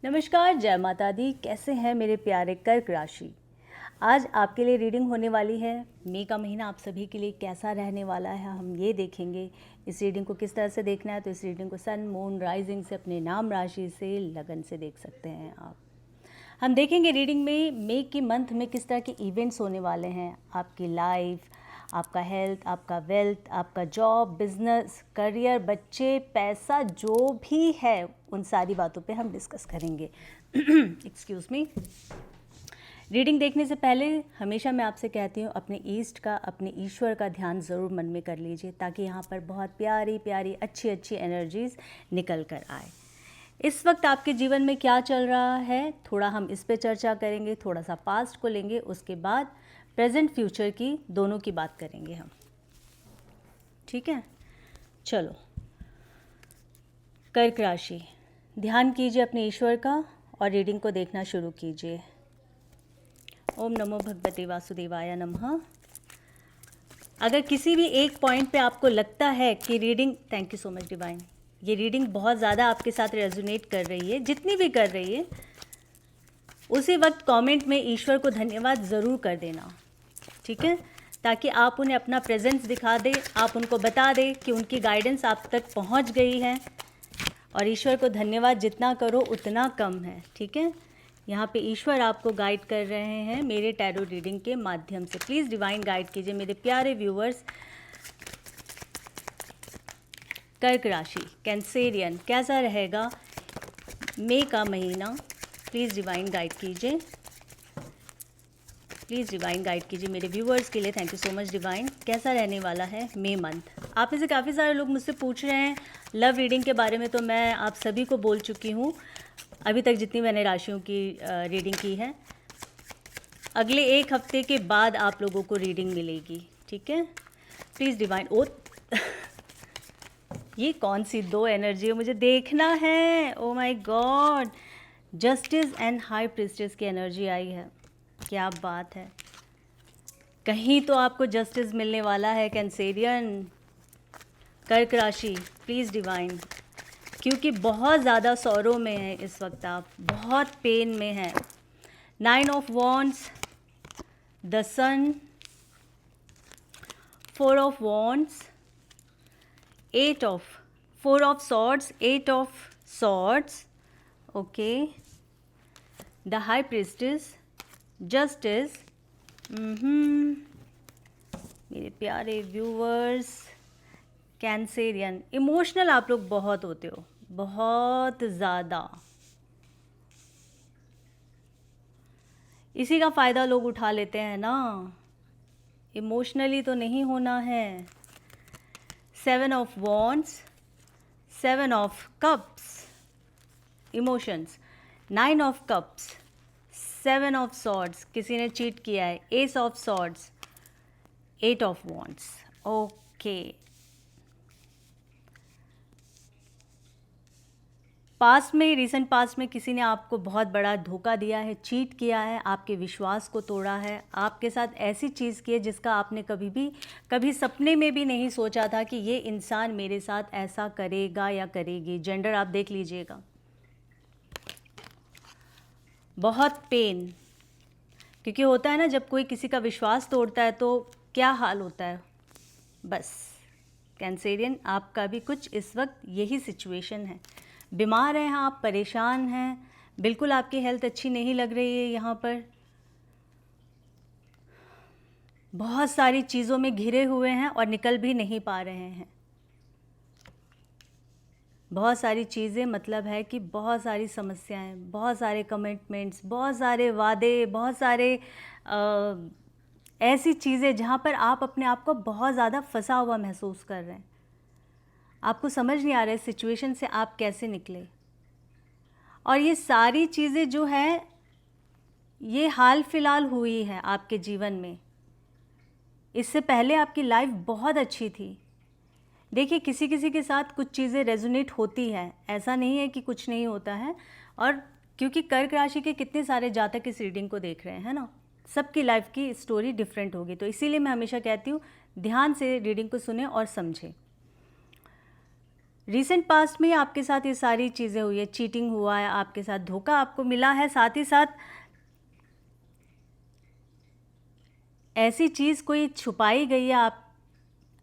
नमस्कार, जय माता दी। कैसे हैं मेरे प्यारे कर्क राशि। आज आपके लिए रीडिंग होने वाली है। मई का महीना आप सभी के लिए कैसा रहने वाला है हम ये देखेंगे। इस रीडिंग को किस तरह से देखना है तो इस रीडिंग को सन, मून, राइजिंग से, अपने नाम राशि से, लगन से देख सकते हैं आप। हम देखेंगे रीडिंग में मई की मंथ में किस तरह के इवेंट्स होने वाले हैं आपकी लाइफ, आपका हेल्थ, आपका वेल्थ, आपका जॉब, बिजनेस, करियर, बच्चे, पैसा, जो भी है उन सारी बातों पे हम डिस्कस करेंगे। Excuse me. रीडिंग देखने से पहले हमेशा मैं आपसे कहती हूँ अपने ईस्ट का, अपने ईश्वर का ध्यान ज़रूर मन में कर लीजिए ताकि यहाँ पर बहुत प्यारी प्यारी अच्छी अच्छी एनर्जीज़ निकल कर आए। इस वक्त आपके जीवन में क्या चल रहा है थोड़ा हम इस पे चर्चा करेंगे, थोड़ा सा पास्ट को लेंगे, उसके बाद प्रेजेंट फ्यूचर की दोनों की बात करेंगे हम। ठीक है, चलो। कर्क राशि, ध्यान कीजिए अपने ईश्वर का और रीडिंग को देखना शुरू कीजिए। ओम नमो भगवते वासुदेवाय नमः। अगर किसी भी एक पॉइंट पे आपको लगता है कि reading, thank you so much divine, ये रीडिंग बहुत ज़्यादा आपके साथ रेजोनेट कर रही है, जितनी भी कर रही है, उसी वक्त कमेंट में ईश्वर को धन्यवाद ज़रूर कर देना। ठीक है, ताकि आप उन्हें अपना प्रेजेंस दिखा दें, आप उनको बता दें कि उनकी गाइडेंस आप तक पहुंच गई है। और ईश्वर को धन्यवाद जितना करो उतना कम है। ठीक है, यहाँ पे ईश्वर आपको गाइड कर रहे हैं मेरे टैरो रीडिंग के माध्यम से। प्लीज़ डिवाइन गाइड कीजिए मेरे प्यारे व्यूअर्स। कर्क राशि, कैंसेरियन, कैसा रहेगा मई का महीना? प्लीज़ डिवाइन गाइड कीजिए, प्लीज़ डिवाइन गाइड कीजिए मेरे व्यूअर्स के लिए। Thank you so much divine. कैसा रहने वाला है मई मंथ? आप में से काफ़ी सारे लोग मुझसे पूछ रहे हैं लव रीडिंग के बारे में, तो मैं आप सभी को बोल चुकी हूँ अभी तक जितनी मैंने राशियों की रीडिंग की है। अगले एक हफ्ते के बाद आप लोगों को रीडिंग मिलेगी। ठीक है, प्लीज़ डिवाइन। ओ ये कौन सी दो एनर्जी है, मुझे देखना है। Oh my God, justice and high priestess की एनर्जी आई है। क्या बात है, कहीं तो आपको जस्टिस मिलने वाला है कैंसेरियन। कर्क राशि, प्लीज़ डिवाइन, क्योंकि बहुत ज़्यादा सौरों में है इस वक्त, आप बहुत पेन में हैं। 9 of wands, the sun, 4 of wands, 4 of swords, 8 of swords, okay, the high priestess, justice. मेरे प्यारे व्यूवर्स, कैंसेरियन, इमोशनल आप लोग बहुत होते हो, बहुत ज़्यादा। इसी का फ़ायदा लोग उठा लेते हैं ना, इमोशनली तो नहीं होना है। 7 of wands, 7 of cups, emotions, 9 of cups, 7 of swords, किसी ने चीट किया है, S of swords, 8 of wands. Okay, past में, रिसेंट पास्ट में किसी ने आपको बहुत बड़ा धोखा दिया है, चीट किया है, आपके विश्वास को तोड़ा है, आपके साथ ऐसी चीज़ की है जिसका आपने कभी सपने में भी नहीं सोचा था कि ये इंसान मेरे साथ ऐसा करेगा या करेगी। जेंडर आप देख लीजिएगा। बहुत पेन, क्योंकि होता है ना जब कोई किसी का विश्वास तोड़ता है तो क्या हाल होता है। बस कैंसेरियन, आपका भी कुछ इस वक्त यही सिचुएशन है। बीमार हैं आप, परेशान हैं, बिल्कुल आपकी हेल्थ अच्छी नहीं लग रही है। यहाँ पर बहुत सारी चीज़ों में घिरे हुए हैं और निकल भी नहीं पा रहे हैं। बहुत सारी चीज़ें, मतलब है कि बहुत सारी समस्याएं, बहुत सारे कमिटमेंट्स, बहुत सारे वादे, बहुत सारे ऐसी चीज़ें जहाँ पर आप अपने आप को बहुत ज़्यादा फंसा हुआ महसूस कर रहे हैं। आपको समझ नहीं आ रहा है सिचुएशन से आप कैसे निकले। और ये सारी चीज़ें जो है ये हाल फिलहाल हुई है आपके जीवन में। इससे पहले आपकी लाइफ बहुत अच्छी थी। देखिए, किसी किसी के साथ कुछ चीज़ें रेजोनेट होती है, ऐसा नहीं है कि कुछ नहीं होता है। और क्योंकि कर्क राशि के कितने सारे जातक इस रीडिंग को देख रहे हैं, है ना, सबकी लाइफ की स्टोरी डिफरेंट होगी। तो इसीलिए मैं हमेशा कहती हूँ ध्यान से रीडिंग को सुने और समझें। रिसेंट पास्ट में आपके साथ ये सारी चीज़ें हुई है, चीटिंग हुआ है आपके साथ, धोखा आपको मिला है, साथ ही साथ ऐसी चीज़ कोई छुपाई गई है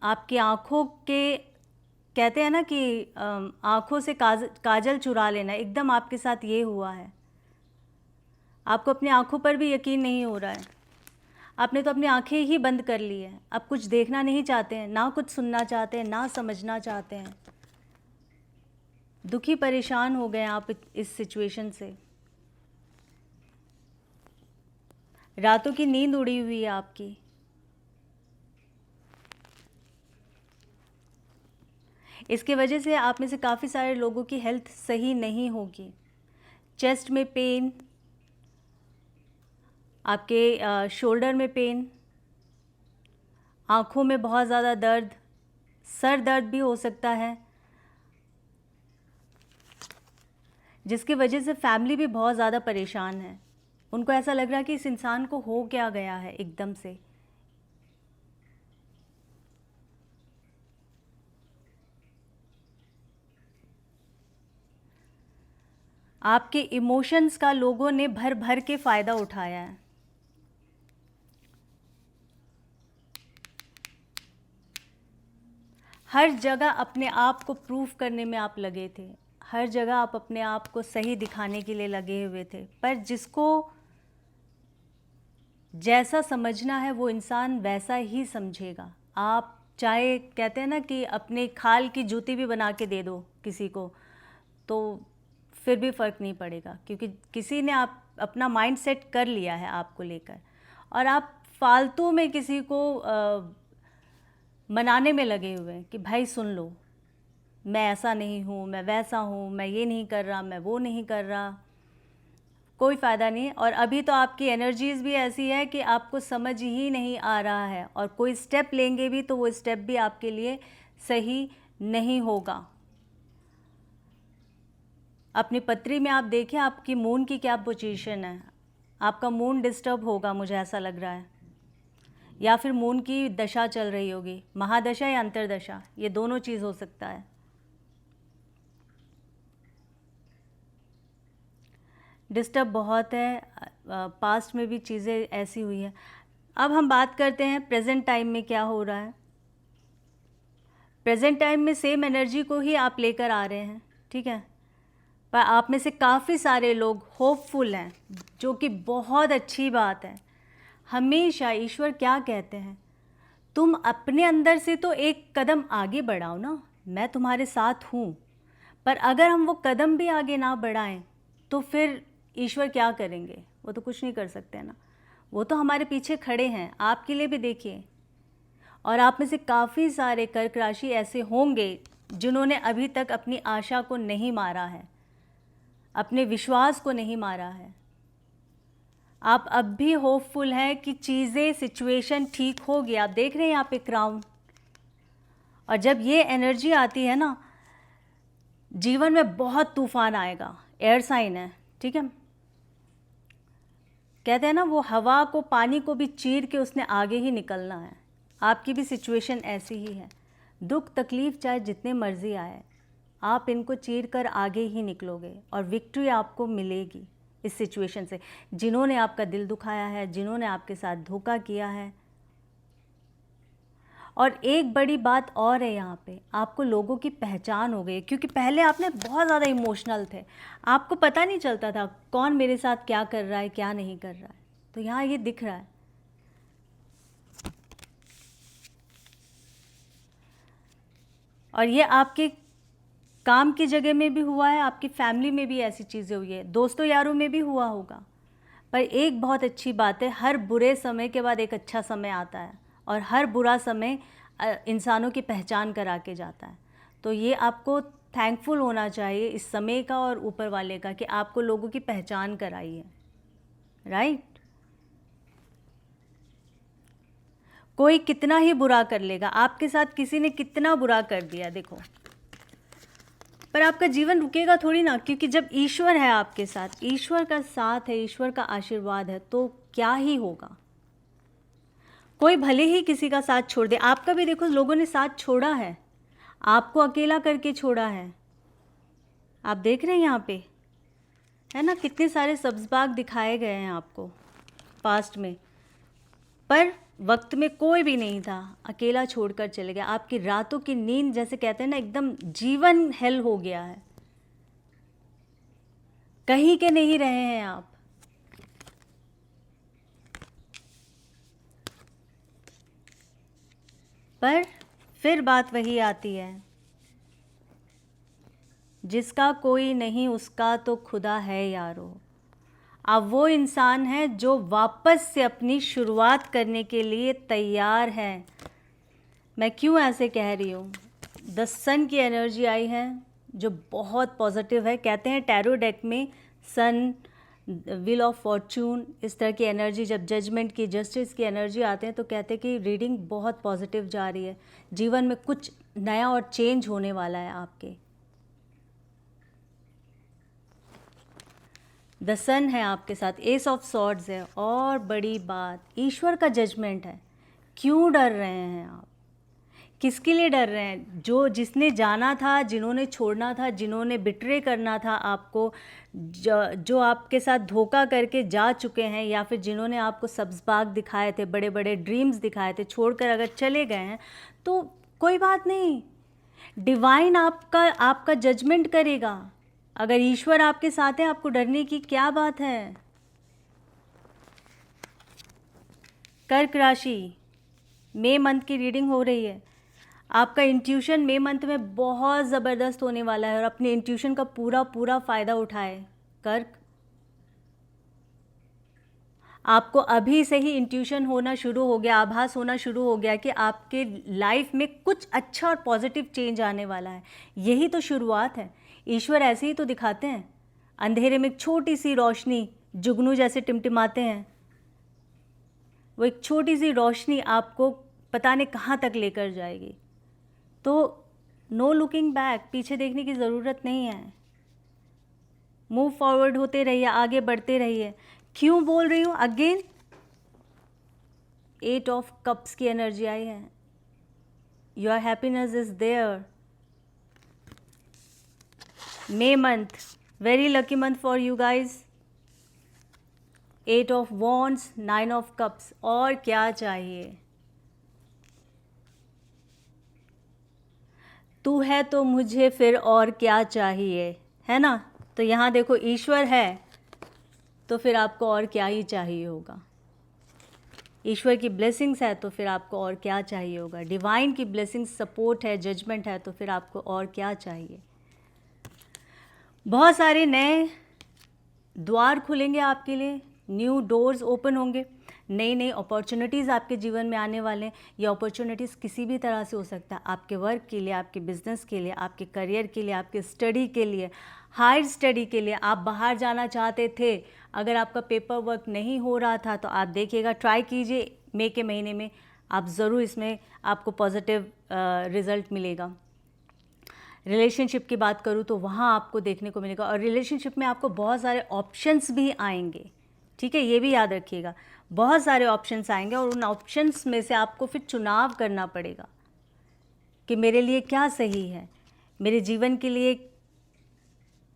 आपकी आँखों के, कहते हैं ना कि आँखों से काजल चुरा लेना, एकदम आपके साथ ये हुआ है। आपको अपनी आँखों पर भी यकीन नहीं हो रहा है, आपने तो अपनी आँखें ही बंद कर ली है, अब कुछ देखना नहीं चाहते हैं, ना कुछ सुनना चाहते हैं, ना समझना चाहते हैं। दुखी परेशान हो गए आप इस सिचुएशन से, रातों की नींद उड़ी हुई है आपकी। इसकी वजह से आप में से काफ़ी सारे लोगों की हेल्थ सही नहीं होगी। चेस्ट में पेन, आपके शोल्डर में पेन, आँखों में बहुत ज़्यादा दर्द, सर दर्द भी हो सकता है, जिसकी वजह से फैमिली भी बहुत ज़्यादा परेशान है। उनको ऐसा लग रहा है कि इस इंसान को हो क्या गया है एकदम से। आपके इमोशंस का लोगों ने भर भर के फ़ायदा उठाया है। हर जगह अपने आप को प्रूव करने में आप लगे थे, हर जगह आप अपने आप को सही दिखाने के लिए लगे हुए थे, पर जिसको जैसा समझना है वो इंसान वैसा ही समझेगा। आप चाहे, कहते हैं ना कि अपने खाल की जूती भी बना के दे दो किसी को, तो फिर भी फ़र्क नहीं पड़ेगा, क्योंकि किसी ने आप अपना माइंड सेट कर लिया है आपको लेकर, और आप फालतू में किसी को मनाने में लगे हुए हैं कि भाई सुन लो, मैं ऐसा नहीं हूँ, मैं वैसा हूँ, मैं ये नहीं कर रहा, मैं वो नहीं कर रहा, कोई फ़ायदा नहीं है। और अभी तो आपकी एनर्जीज़ भी ऐसी है कि आपको समझ ही नहीं आ रहा है, और कोई स्टेप लेंगे भी तो वो स्टेप भी आपके लिए सही नहीं होगा। अपनी पत्री में आप देखें आपकी मून की क्या पोजीशन है, आपका मून डिस्टर्ब होगा, मुझे ऐसा लग रहा है, या फिर मून की दशा चल रही होगी, महादशा या अंतरदशा, ये दोनों चीज़ हो सकता है। डिस्टर्ब बहुत है, पास्ट में भी चीज़ें ऐसी हुई हैं। अब हम बात करते हैं प्रेजेंट टाइम में क्या हो रहा है। प्रेजेंट टाइम में सेम एनर्जी को ही आप लेकर आ रहे हैं, ठीक है, पर आप में से काफ़ी सारे लोग होपफुल हैं, जो कि बहुत अच्छी बात है। हमेशा ईश्वर क्या कहते हैं, तुम अपने अंदर से तो एक कदम आगे बढ़ाओ ना, मैं तुम्हारे साथ हूँ। पर अगर हम वो कदम भी आगे ना बढ़ाएं तो फिर ईश्वर क्या करेंगे, वो तो कुछ नहीं कर सकते ना, वो तो हमारे पीछे खड़े हैं। आपके लिए भी देखिए, और आप में से काफ़ी सारे कर्क राशि ऐसे होंगे जिन्होंने अभी तक अपनी आशा को नहीं मारा है, अपने विश्वास को नहीं मारा है। आप अब भी होपफुल हैं कि चीज़ें, सिचुएशन ठीक होगी। आप देख रहे हैं यहाँ पे क्राउन, और जब ये एनर्जी आती है ना, जीवन में बहुत तूफान आएगा। एयर साइन है, ठीक है, कहते हैं ना वो हवा को, पानी को भी चीर के उसने आगे ही निकलना है। आपकी भी सिचुएशन ऐसी ही है। दुख तकलीफ़ चाहे जितने मर्जी आए, आप इनको चीर कर आगे ही निकलोगे, और विक्ट्री आपको मिलेगी इस सिचुएशन से। जिन्होंने आपका दिल दुखाया है, जिन्होंने आपके साथ धोखा किया है। और एक बड़ी बात और है यहाँ पे, आपको लोगों की पहचान हो गई, क्योंकि पहले आपने बहुत ज़्यादा इमोशनल थे, आपको पता नहीं चलता था कौन मेरे साथ क्या कर रहा है, क्या नहीं कर रहा है। तो यहाँ ये दिख रहा है। और ये आपके काम की जगह में भी हुआ है, आपकी फैमिली में भी ऐसी चीज़ें हुई है, दोस्तों यारों में भी हुआ होगा। पर एक बहुत अच्छी बात है, हर बुरे समय के बाद एक अच्छा समय आता है, और हर बुरा समय इंसानों की पहचान करा के जाता है। तो ये आपको थैंकफुल होना चाहिए इस समय का और ऊपर वाले का, कि आपको लोगों की पहचान कराई है, राइट। कोई कितना ही बुरा कर लेगा, आपके साथ किसी ने कितना बुरा कर दिया देखो, पर आपका जीवन रुकेगा थोड़ी ना, क्योंकि जब ईश्वर है आपके साथ, ईश्वर का साथ है, ईश्वर का आशीर्वाद है, तो क्या ही होगा। कोई भले ही किसी का साथ छोड़ दे, आपका भी देखो लोगों ने साथ छोड़ा है, आपको अकेला करके छोड़ा है। आप देख रहे हैं यहाँ पे, है ना, कितने सारे सब्ज़ बाग दिखाए गए हैं आपको पास्ट में, पर वक्त में कोई भी नहीं था, अकेला छोड़कर चले गया। आपकी रातों की नींद, जैसे कहते हैं ना, एकदम जीवन हेल हो गया है, कहीं के नहीं रहे हैं आप। पर फिर बात वही आती है, जिसका कोई नहीं उसका तो खुदा है यारो। अब वो इंसान है जो वापस से अपनी शुरुआत करने के लिए तैयार है। मैं क्यों ऐसे कह रही हूँ, द सन की एनर्जी आई है जो बहुत पॉजिटिव है। कहते हैं टैरो डेक में सन, व्हील ऑफ फॉर्चून, इस तरह की एनर्जी, जब जजमेंट की, जस्टिस की एनर्जी आते हैं तो कहते हैं कि रीडिंग बहुत पॉजिटिव जा रही है, जीवन में कुछ नया और चेंज होने वाला है आपके। द सन है आपके साथ, एस ऑफ सॉर्ड्स है, और बड़ी बात, ईश्वर का जजमेंट है। क्यों डर रहे हैं आप, किसके लिए डर रहे हैं? जिसने जाना था, जिन्होंने छोड़ना था, जिन्होंने बिट्रे करना था आपको, जो आपके साथ धोखा करके जा चुके हैं, या फिर जिन्होंने आपको सब्ज़ बाग दिखाए थे, बड़े बड़े ड्रीम्स दिखाए थे, छोड़कर अगर चले गए हैं तो कोई बात नहीं, डिवाइन आपका जजमेंट करेगा। अगर ईश्वर आपके साथ है, आपको डरने की क्या बात है। कर्क राशि, मई मंथ की रीडिंग हो रही है। आपका इंट्यूशन मई मंथ में बहुत ज़बरदस्त होने वाला है, और अपने इंट्यूशन का पूरा फ़ायदा उठाए कर्क। आपको अभी से ही इंट्यूशन होना शुरू हो गया, आभास होना शुरू हो गया कि आपके लाइफ में कुछ अच्छा और पॉजिटिव चेंज आने वाला है। यही तो शुरुआत है। ईश्वर ऐसे ही तो दिखाते हैं, अंधेरे में एक छोटी सी रोशनी, जुगनू जैसे टिमटिमाते हैं, वो एक छोटी सी रोशनी आपको पता नहीं कहाँ तक लेकर जाएगी। तो नो लुकिंग बैक, पीछे देखने की ज़रूरत नहीं है, मूव फॉरवर्ड होते रहिए, आगे बढ़ते रहिए। क्यों बोल रही हूँ अगेन, 8 ऑफ कप्स की एनर्जी आई है, your happiness is there. May month, very lucky month for you guys. 8 of Wands, 9 of Cups, और क्या चाहिए? तू है तो मुझे फिर और क्या चाहिए, है ना। तो यहाँ देखो, ईश्वर है तो फिर आपको और क्या ही चाहिए होगा। ईश्वर की ब्लेसिंग्स है तो फिर आपको और क्या चाहिए होगा। डिवाइन की ब्लेसिंग्स, सपोर्ट है, जजमेंट है, तो फिर आपको और क्या चाहिए। बहुत सारे नए द्वार खुलेंगे आपके लिए, न्यू डोर्स ओपन होंगे, नई नई अपॉर्चुनिटीज़ आपके जीवन में आने वाले हैं। ये अपॉर्चुनिटीज़ किसी भी तरह से हो सकता है, आपके वर्क के लिए, आपके बिजनेस के लिए, आपके करियर के लिए, आपके स्टडी के लिए, हायर स्टडी के लिए। आप बाहर जाना चाहते थे, अगर आपका पेपर वर्क नहीं हो रहा था तो आप देखिएगा, ट्राई कीजिए, मई के महीने में आप ज़रूर इसमें आपको पॉजिटिव रिज़ल्ट मिलेगा। रिलेशनशिप की बात करूँ तो वहाँ आपको देखने को मिलेगा, और रिलेशनशिप में आपको बहुत सारे ऑप्शंस भी आएंगे, ठीक है, ये भी याद रखिएगा। बहुत सारे ऑप्शंस आएंगे, और उन ऑप्शंस में से आपको फिर चुनाव करना पड़ेगा कि मेरे लिए क्या सही है, मेरे जीवन के लिए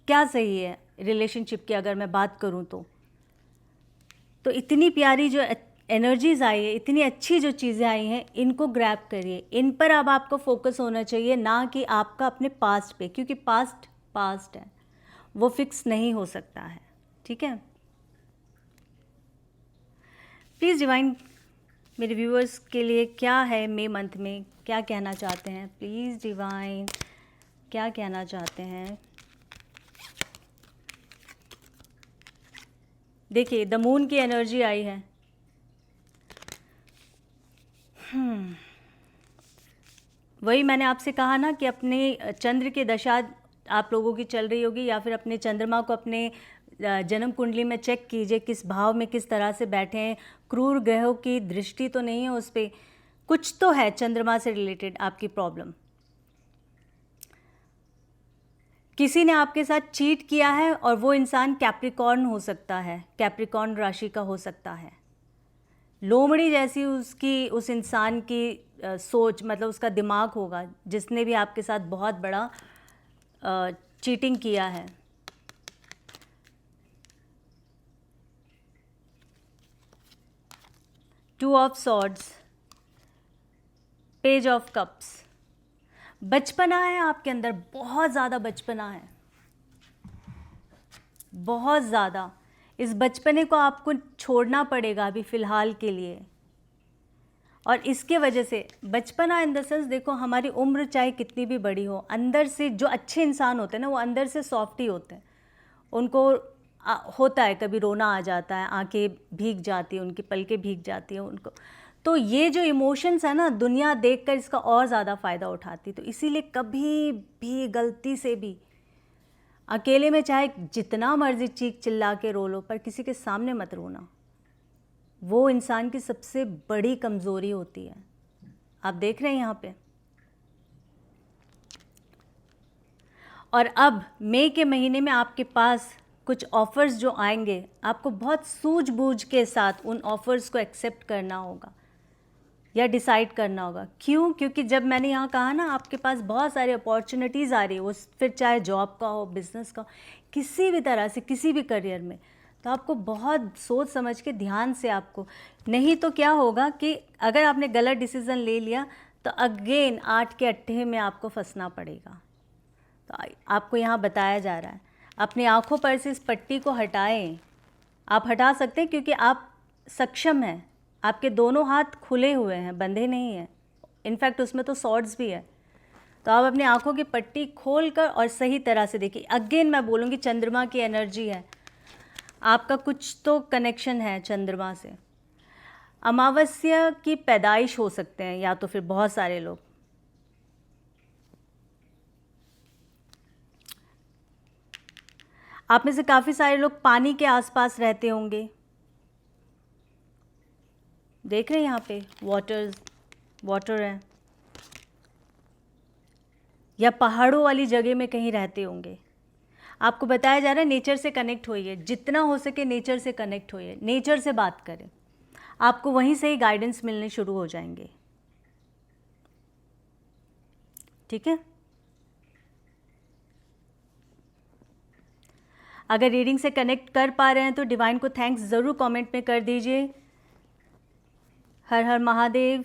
क्या सही है। रिलेशनशिप की अगर मैं बात करूँ तो इतनी प्यारी जो एनर्जीज़ आई है, इतनी अच्छी जो चीज़ें आई हैं, इनको ग्रैब करिए। इन पर अब आपको फोकस होना चाहिए, ना कि आपका अपने पास्ट पे, क्योंकि पास्ट है, वो फिक्स नहीं हो सकता है, ठीक है। प्लीज़ डिवाइन, मेरे व्यूअर्स के लिए क्या है मई मंथ में, क्या कहना चाहते हैं? प्लीज़ डिवाइन, क्या कहना चाहते हैं? देखिए, द मून की एनर्जी आई है। वही मैंने आपसे कहा ना कि अपने चंद्र की दशा आप लोगों की चल रही होगी, या फिर अपने चंद्रमा को अपने जन्म कुंडली में चेक कीजिए, किस भाव में किस तरह से बैठे हैं। क्रूर ग्रहों की दृष्टि तो नहीं है उस पर, कुछ तो है चंद्रमा से रिलेटेड आपकी प्रॉब्लम। किसी ने आपके साथ चीट किया है, और वो इंसान कैप्रिकॉर्न हो सकता है, कैप्रिकॉर्न राशि का हो सकता है। लोमड़ी जैसी उस इंसान की सोच, मतलब उसका दिमाग होगा, जिसने भी आपके साथ बहुत बड़ा चीटिंग किया है। Two of swords, page of cups. बचपना है आपके अंदर, बहुत ज़्यादा बचपना है, बहुत ज़्यादा। इस बचपने को आपको छोड़ना पड़ेगा अभी फ़िलहाल के लिए। और इसके वजह से बचपना इन द सेंस, देखो हमारी उम्र चाहे कितनी भी बड़ी हो, अंदर से जो अच्छे इंसान होते हैं ना, वो अंदर से सॉफ्ट ही होते हैं। उनको होता है कभी रोना आ जाता है, आंखें भीग जाती हैं, उनकी पलकें भीग जाती हैं उनको। तो ये जो इमोशंस है ना, दुनिया देखकर इसका और ज़्यादा फ़ायदा उठाती। तो इसीलिए कभी भी गलती से भी अकेले में चाहे जितना मर्जी चीख चिल्ला के रो लो, पर किसी के सामने मत रोना। वो इंसान की सबसे बड़ी कमज़ोरी होती है। आप देख रहे हैं यहाँ पे। और अब मई के महीने में आपके पास कुछ ऑफ़र्स जो आएंगे, आपको बहुत सूझबूझ के साथ उन ऑफ़र्स को एक्सेप्ट करना होगा या डिसाइड करना होगा। क्यों? क्योंकि जब मैंने यहाँ कहा ना, आपके पास बहुत सारी अपॉर्चुनिटीज़ आ रही है, वो फिर चाहे जॉब का हो, बिज़नेस का हो, किसी भी तरह से, किसी भी करियर में, तो आपको बहुत सोच समझ के ध्यान से आपको, नहीं तो क्या होगा कि अगर आपने गलत डिसीज़न ले लिया तो अगेन 8 के अट्ठे में आपको फंसना पड़ेगा। तो आपको यहाँ बताया जा रहा है, अपनी आँखों पर से इस पट्टी को हटाएं। आप हटा सकते हैं क्योंकि आप सक्षम हैं, आपके दोनों हाथ खुले हुए हैं, बंधे नहीं हैं। इनफैक्ट उसमें तो सॉर्ड्स भी है। तो आप अपनी आँखों की पट्टी खोलकर और सही तरह से देखिए। अगेन मैं बोलूँगी, चंद्रमा की एनर्जी है, आपका कुछ तो कनेक्शन है चंद्रमा से। अमावस्या की पैदाइश हो सकते हैं या तो फिर बहुत सारे लोग। आप में से काफ़ी सारे लोग पानी के आसपास रहते होंगे। देख रहे हैं यहाँ पे वाटर है, या पहाड़ों वाली जगह में कहीं रहते होंगे। आपको बताया जा रहा है नेचर से कनेक्ट होइए, जितना हो सके नेचर से कनेक्ट होइए, नेचर से बात करें, आपको वहीं से ही गाइडेंस मिलने शुरू हो जाएंगे। ठीक है। अगर रीडिंग से कनेक्ट कर पा रहे हैं तो डिवाइन को थैंक्स ज़रूर कमेंट में कर दीजिए। हर हर महादेव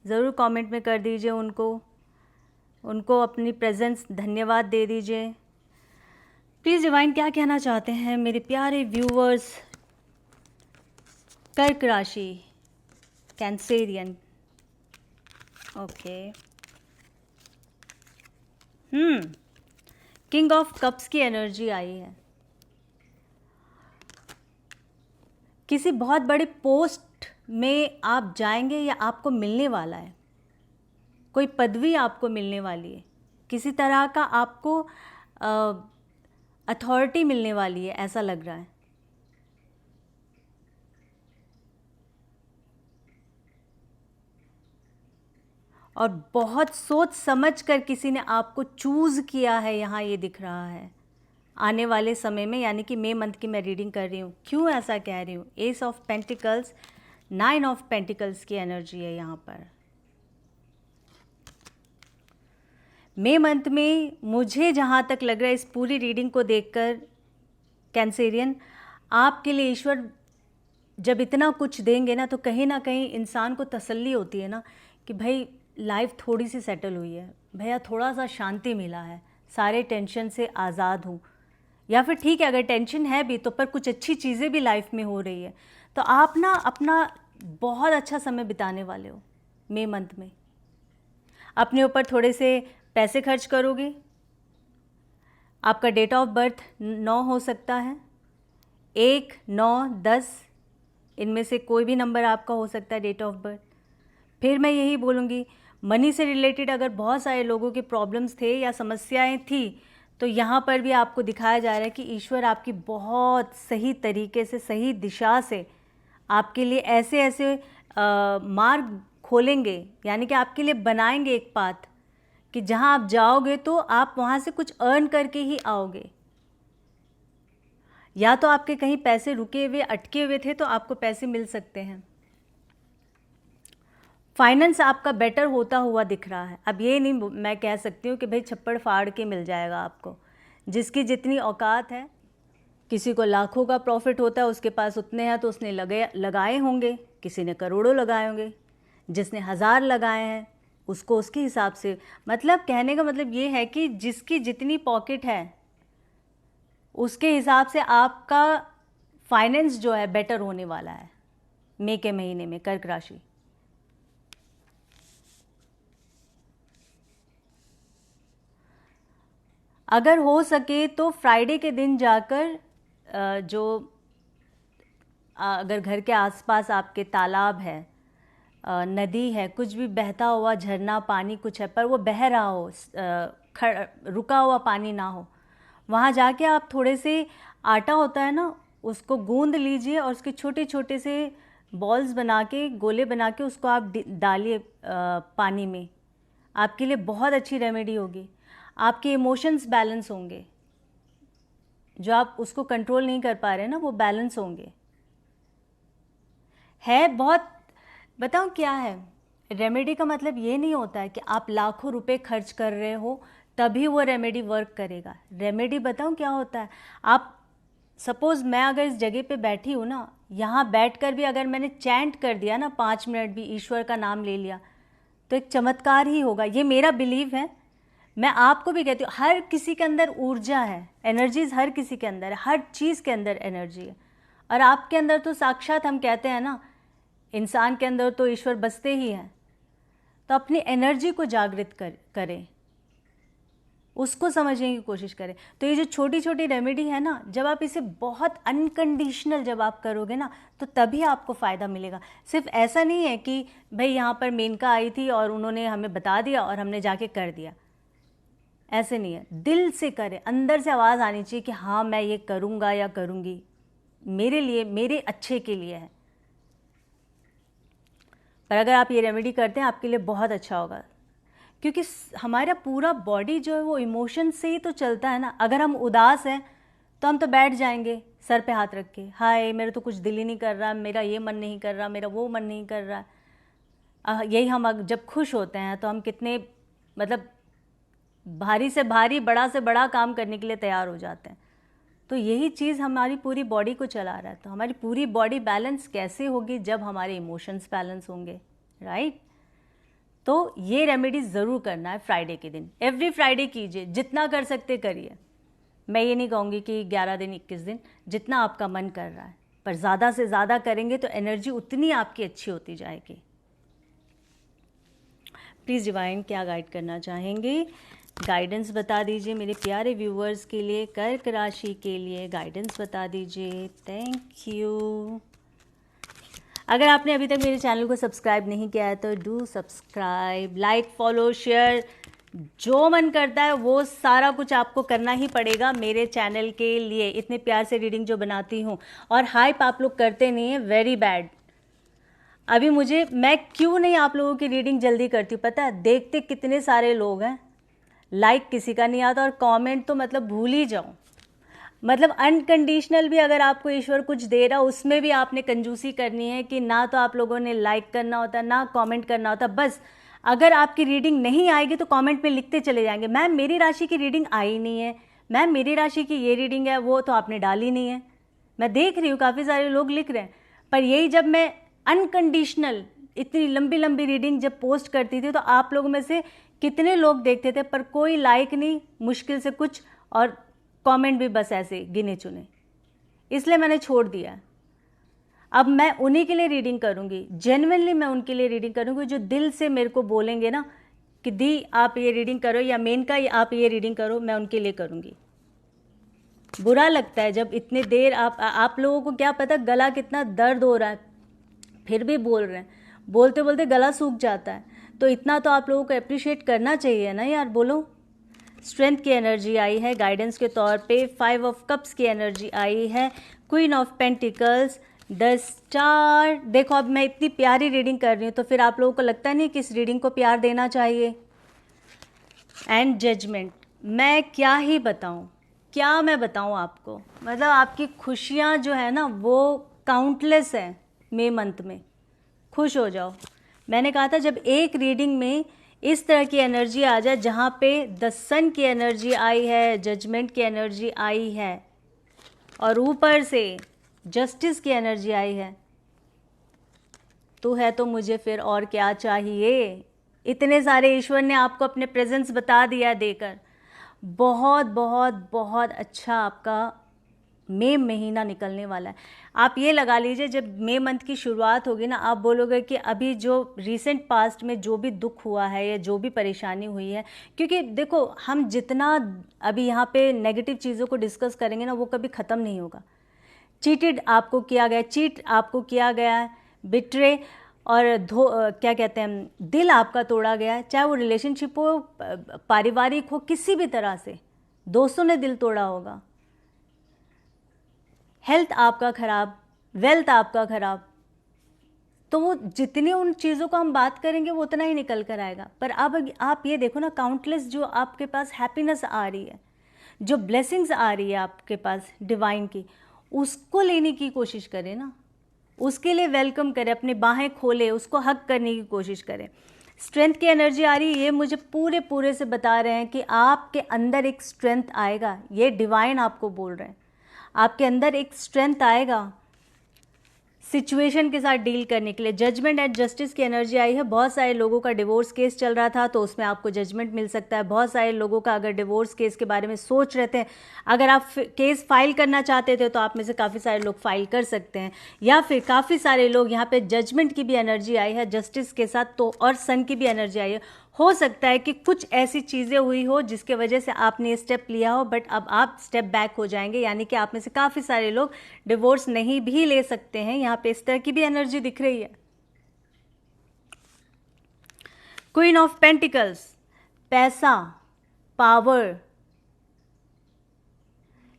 ज़रूर कमेंट में कर दीजिए, उनको अपनी प्रेजेंस धन्यवाद दे दीजिए। प्लीज़ डिवाइन क्या कहना चाहते हैं मेरे प्यारे व्यूवर्स, कर्क राशि, Cancerian. Okay, king of cups की एनर्जी आई है। किसी बहुत बड़े पोस्ट में आप जाएंगे या आपको मिलने वाला है, कोई पदवी आपको मिलने वाली है, किसी तरह का आपको अथॉरिटी मिलने वाली है, ऐसा लग रहा है। और बहुत सोच समझ कर किसी ने आपको चूज़ किया है, यहाँ ये दिख रहा है आने वाले समय में, यानी कि मई मंथ की मैं रीडिंग कर रही हूँ। क्यों ऐसा कह रही हूँ? S of pentacles, 9 of pentacles की एनर्जी है यहाँ पर। मई मंथ में मुझे जहाँ तक लग रहा है, इस पूरी रीडिंग को देखकर कैंसेरियन, आपके लिए ईश्वर जब इतना कुछ देंगे ना, तो कहीं ना कहीं इंसान को तसल्ली होती है ना कि भाई लाइफ थोड़ी सी सेटल हुई है, भैया थोड़ा सा शांति मिला है, सारे टेंशन से आज़ाद हूँ। या फिर ठीक है, अगर टेंशन है भी तो पर कुछ अच्छी चीज़ें भी लाइफ में हो रही है, तो आप ना अपना बहुत अच्छा समय बिताने वाले हो मई मंथ में। अपने ऊपर थोड़े से पैसे खर्च करोगे। आपका डेट ऑफ बर्थ 9 हो सकता है, 1, 9, 10, इनमें से कोई भी नंबर आपका हो सकता है डेट ऑफ बर्थ। फिर मैं यही बोलूँगी, मनी से रिलेटेड अगर बहुत सारे लोगों के प्रॉब्लम्स थे या समस्याएं थी, तो यहाँ पर भी आपको दिखाया जा रहा है कि ईश्वर आपकी बहुत सही तरीके से, सही दिशा से आपके लिए ऐसे ऐसे मार्ग खोलेंगे, यानी कि आपके लिए बनाएंगे एक पाथ, कि जहाँ आप जाओगे तो आप वहाँ से कुछ अर्न करके ही आओगे। या तो आपके कहीं पैसे रुके हुए, अटके हुए थे, तो आपको पैसे मिल सकते हैं। फाइनेंस आपका बेटर होता हुआ दिख रहा है। अब ये नहीं मैं कह सकती हूँ कि भाई छप्पड़ फाड़ के मिल जाएगा आपको, जिसकी जितनी औकात है। किसी को लाखों का प्रॉफिट होता है, उसके पास उतने हैं तो उसने लगाए होंगे, किसी ने करोड़ों लगाए होंगे, जिसने 1000 लगाए हैं उसको उसके हिसाब से। मतलब कहने का मतलब ये है कि जिसकी जितनी पॉकेट है उसके हिसाब से आपका फाइनेंस जो है बेटर होने वाला है मई के महीने में, कर्क राशि। अगर हो सके तो फ्राइडे के दिन जाकर जो अगर घर के आसपास आपके तालाब है, नदी है, कुछ भी बहता हुआ झरना पानी कुछ है पर वो बह रहा हो, रुका हुआ पानी ना हो, वहाँ जाके आप थोड़े से आटा होता है ना, उसको गूंद लीजिए और उसके छोटे छोटे से बॉल्स बना के, गोले बना के उसको आप डालिए पानी में। आपके लिए बहुत अच्छी रेमेडी होगी। आपके इमोशंस बैलेंस होंगे, जो आप उसको कंट्रोल नहीं कर पा रहे हैं ना, वो बैलेंस होंगे। है बहुत, बताऊं क्या है रेमेडी का मतलब ये नहीं होता है कि आप लाखों रुपए खर्च कर रहे हो तभी वो रेमेडी वर्क करेगा। रेमेडी बताऊं क्या होता है, आप सपोज़ मैं अगर इस जगह पे बैठी हूँ ना, यहाँ बैठकर भी अगर मैंने चैंट कर दिया ना 5 मिनट भी, ईश्वर का नाम ले लिया, तो एक चमत्कार ही होगा। ये मेरा बिलीव है। मैं आपको भी कहती हूँ, हर किसी के अंदर ऊर्जा है, एनर्जीज हर किसी के अंदर है, हर चीज़ के अंदर एनर्जी है। और आपके अंदर तो साक्षात, हम कहते हैं ना, इंसान के अंदर तो ईश्वर बसते ही हैं। तो अपनी एनर्जी को जागृत करें, उसको समझने की कोशिश करें। तो ये जो छोटी छोटी रेमेडी है ना, जब आप इसे बहुत अनकंडीशनल जब आप करोगे ना, तो तभी आपको फ़ायदा मिलेगा। सिर्फ ऐसा नहीं है कि भाई यहाँ पर मेनका आई थी और उन्होंने हमें बता दिया और हमने जाके कर दिया, ऐसे नहीं है। दिल से करें, अंदर से आवाज़ आनी चाहिए कि हाँ मैं ये करूँगा या करूँगी, मेरे लिए, मेरे अच्छे के लिए है। पर अगर आप ये रेमेडी करते हैं आपके लिए बहुत अच्छा होगा, क्योंकि हमारा पूरा बॉडी जो है वो इमोशन से ही तो चलता है ना। अगर हम उदास हैं तो हम तो बैठ जाएंगे सर पे हाथ रख के, हाय मेरा तो कुछ दिल ही नहीं कर रहा, मेरा ये मन नहीं कर रहा, मेरा वो मन नहीं कर रहा। यही हम जब खुश होते हैं तो हम कितने मतलब भारी से भारी, बड़ा से बड़ा काम करने के लिए तैयार हो जाते हैं। तो यही चीज़ हमारी पूरी बॉडी को चला रहा है। तो हमारी पूरी बॉडी बैलेंस कैसे होगी, जब हमारे इमोशंस बैलेंस होंगे, राइट। तो ये रेमेडी ज़रूर करना है फ्राइडे के दिन। एवरी फ्राइडे कीजिए, जितना कर सकते करिए। मैं ये नहीं कहूँगी कि 11 दिन 21 दिन, जितना आपका मन कर रहा है, पर ज़्यादा से ज़्यादा करेंगे तो एनर्जी उतनी आपकी अच्छी होती जाएगी। प्लीज़ डिवाइन क्या गाइड करना चाहेंगे, गाइडेंस बता दीजिए मेरे प्यारे व्यूवर्स के लिए, कर्क राशि के लिए गाइडेंस बता दीजिए। Thank you. अगर आपने अभी तक मेरे चैनल को सब्सक्राइब नहीं किया है तो do subscribe, like, follow, share, जो मन करता है वो सारा कुछ आपको करना ही पड़ेगा मेरे चैनल के लिए। इतने प्यार से रीडिंग जो बनाती हूँ, और हाइप आप लोग करते नहीं है, वेरी बैड। अभी मैं क्यों नहीं आप लोगों की रीडिंग जल्दी करती हूँ पता है, देखते कितने सारे लोग हैं, लाइक किसी का नहीं आता, और कमेंट तो मतलब भूल ही जाओ। मतलब अनकंडीशनल भी अगर आपको ईश्वर कुछ दे रहा, उसमें भी आपने कंजूसी करनी है कि ना तो आप लोगों ने लाइक करना होता, ना कमेंट करना होता। बस अगर आपकी रीडिंग नहीं आएगी तो कमेंट में लिखते चले जाएंगे, मैम मेरी राशि की रीडिंग आई नहीं है, मैम मेरी राशि की ये रीडिंग है, वो तो आपने डाली नहीं है। मैं देख रही हूँ काफ़ी सारे लोग लिख रहे हैं, पर यही जब मैं अनकंडीशनल इतनी लंबी लंबी रीडिंग जब पोस्ट करती थी तो आप लोगों में से कितने लोग देखते थे, पर कोई लाइक नहीं, मुश्किल से कुछ, और कमेंट भी बस ऐसे गिने चुने। इसलिए मैंने छोड़ दिया। अब मैं उन्हीं के लिए रीडिंग करूँगी, जेन्युइनली मैं उनके लिए रीडिंग करूँगी जो दिल से मेरे को बोलेंगे ना कि दी आप ये रीडिंग करो, या मेनका आप ये रीडिंग करो, मैं उनके लिए करूँगी। बुरा लगता है जब इतने देर आप लोगों को क्या पता गला कितना दर्द हो रहा है, फिर भी बोल रहे हैं, बोलते बोलते गला सूख जाता है। तो इतना तो आप लोगों को अप्रिशिएट करना चाहिए ना यार, बोलो। स्ट्रेंथ की एनर्जी आई है गाइडेंस के तौर पे, 5 ऑफ कप्स की एनर्जी आई है, queen of pentacles, the star. देखो अब मैं इतनी प्यारी रीडिंग कर रही हूँ तो फिर आप लोगों को लगता नहीं कि इस रीडिंग को प्यार देना चाहिए। And judgement. मैं क्या ही बताऊँ, क्या मैं बताऊँ आपको, मतलब आपकी खुशियाँ जो है ना वो काउंटलेस है। मई मंथ में खुश हो जाओ, मैंने कहा था जब एक रीडिंग में इस तरह की एनर्जी आ जाए जहाँ पे द सन की एनर्जी आई है, जजमेंट की एनर्जी आई है और ऊपर से जस्टिस की एनर्जी आई है, तो मुझे फिर और क्या चाहिए। इतने सारे ईश्वर ने आपको अपने प्रेजेंस बता दिया देकर। बहुत बहुत बहुत अच्छा आपका मई महीना निकलने वाला है। आप ये लगा लीजिए जब मई मंथ की शुरुआत होगी ना, आप बोलोगे कि अभी जो रीसेंट पास्ट में जो भी दुख हुआ है या जो भी परेशानी हुई है, क्योंकि देखो हम जितना अभी यहाँ पे नेगेटिव चीज़ों को डिस्कस करेंगे ना वो कभी ख़त्म नहीं होगा। चीट आपको किया गया है, बिट्रे और क्या कहते हैं, दिल आपका तोड़ा गया है, चाहे वो रिलेशनशिप हो, पारिवारिक हो, किसी भी तरह से दोस्तों ने दिल तोड़ा होगा, हेल्थ आपका खराब, वेल्थ आपका खराब, तो वो जितनी उन चीज़ों को हम बात करेंगे वो उतना ही निकल कर आएगा। पर अब आप ये देखो ना, काउंटलेस जो आपके पास हैप्पीनेस आ रही है, जो ब्लेसिंग्स आ रही है आपके पास डिवाइन की, उसको लेने की कोशिश करें ना, उसके लिए वेलकम करें, अपनी बाहें खोले, उसको हक करने की कोशिश करें। स्ट्रेंथ की एनर्जी आ रही है, ये मुझे पूरे से बता रहे हैं कि आपके अंदर एक स्ट्रेंथ आएगा। ये डिवाइन आपको बोल रहे हैं, आपके अंदर एक स्ट्रेंथ आएगा सिचुएशन के साथ डील करने के लिए। जजमेंट एंड जस्टिस की एनर्जी आई है। बहुत सारे लोगों का डिवोर्स केस चल रहा था तो उसमें आपको जजमेंट मिल सकता है। बहुत सारे लोगों का अगर डिवोर्स केस के बारे में सोच रहे थे, अगर आप केस फाइल करना चाहते थे तो आप में से काफ़ी सारे लोग फाइल कर सकते हैं, या फिर काफ़ी सारे लोग यहाँ पे जजमेंट की भी एनर्जी आई है जस्टिस के साथ, तो और सन की भी एनर्जी आई है। हो सकता है कि कुछ ऐसी चीज़ें हुई हो जिसके वजह से आपने स्टेप लिया हो, बट अब आप स्टेप बैक हो जाएंगे, यानी कि आप में से काफ़ी सारे लोग डिवोर्स नहीं भी ले सकते हैं। यहाँ पे इस तरह की भी एनर्जी दिख रही है। क्वीन ऑफ पेंटिकल्स, पैसा, पावर,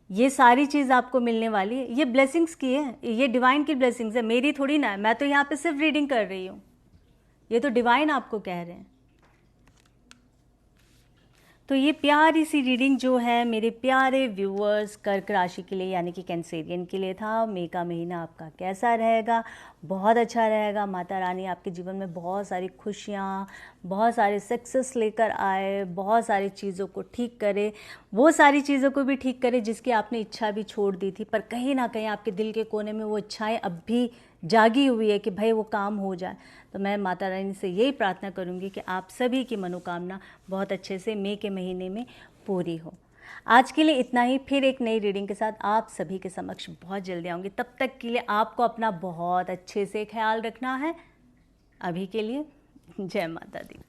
ये सारी चीज़ आपको मिलने वाली है। ये ब्लेसिंग्स की है, ये डिवाइन की ब्लेसिंग्स है, मेरी थोड़ी ना है। मैं तो यहाँ पे सिर्फ रीडिंग कर रही हूँ, ये तो डिवाइन आपको कह रहे हैं। तो ये प्यारी सी रीडिंग जो है मेरे प्यारे व्यूअर्स कर्क राशि के लिए यानी कि कैंसेरियन के लिए था। मई का महीना आपका कैसा रहेगा? बहुत अच्छा रहेगा। माता रानी आपके जीवन में बहुत सारी खुशियाँ, बहुत सारे सक्सेस लेकर आए, बहुत सारी चीज़ों को ठीक करे, वो सारी चीज़ों को भी ठीक करे जिसकी आपने इच्छा भी छोड़ दी थी, पर कहीं ना कहीं आपके दिल के कोने में वो इच्छाएँ अब भी जागी हुई है कि भाई वो काम हो जाए। तो मैं माता रानी से यही प्रार्थना करूंगी कि आप सभी की मनोकामना बहुत अच्छे से मई के महीने में पूरी हो। आज के लिए इतना ही, फिर एक नई रीडिंग के साथ आप सभी के समक्ष बहुत जल्दी आऊँगी। तब तक के लिए आपको अपना बहुत अच्छे से ख्याल रखना है। अभी के लिए जय माता दी।